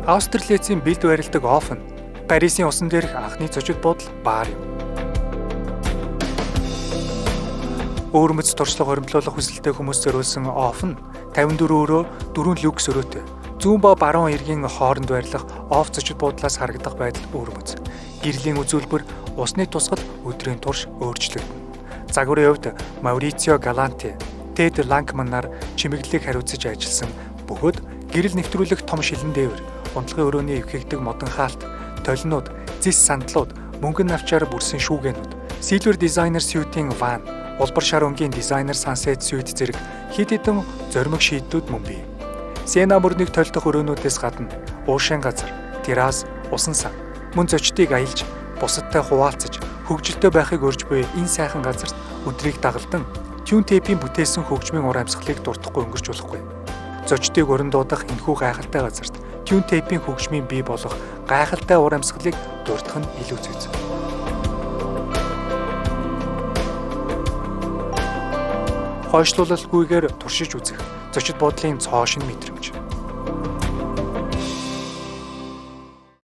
Австралиацийн бэлд барилдаг Офен Парисын усан дээрх анхны зочид буудал баар юм. Өөрмөц туршлага хоримтлуулах хүсэлтэй хүмүүс зориулсан Офен 54 өрөө 4 люкс өрөөтэй. Зүүн ба баруун эргийн хооронд байрлах оф зочид буудлаас харагдах байдал өөрмөц. Гэрлийн үзүүлбэр усны тусгал өдрийн турш өөрчлөгдөнө. Загварын хувьд Маурицио Галанти, Тед Ланкман нар чимэглэлийг хариуцаж ажилласан бөгөөд гэрэл нэвтрүүлэх том шилэн дээвэр, унтлагын өрөөний эвхэгдэг модон хаалт, толинууд, зис сандлууд, мөнгөн навчаар бүрсэн шүүгэнүүд, Silver Designer Suite-ийн ван, улбар шар өнгийн дизайнер Sunset Suite зэрэг хэд хэдэн зоримог шийдтүүд мөн бий. Сена мөрнийг толдох өрөөнүүдээс гадна уушин газар, террас, усан сан, мөн зочдыг аялж, бусадтай хуваалцаж, хөгжилтэй байхыг урьж буй энэ сайхан газарт өдрийг дагалдан тюн тейпийн бүтээсэн хөгжмийн ур амьсгалыг дуртахгүй өнгөрч болохгүй. Зочдыг уран дуудах энэхүү гайхалтай газарт тюн тейпийн хөгжмийн бий болох гайхалтай ур амьсгалыг дурдах нь илүү зүйц. Хойшлуулалтгүйгээр туршиж үзэх зочид буудлын цоо шин мэдрэмж.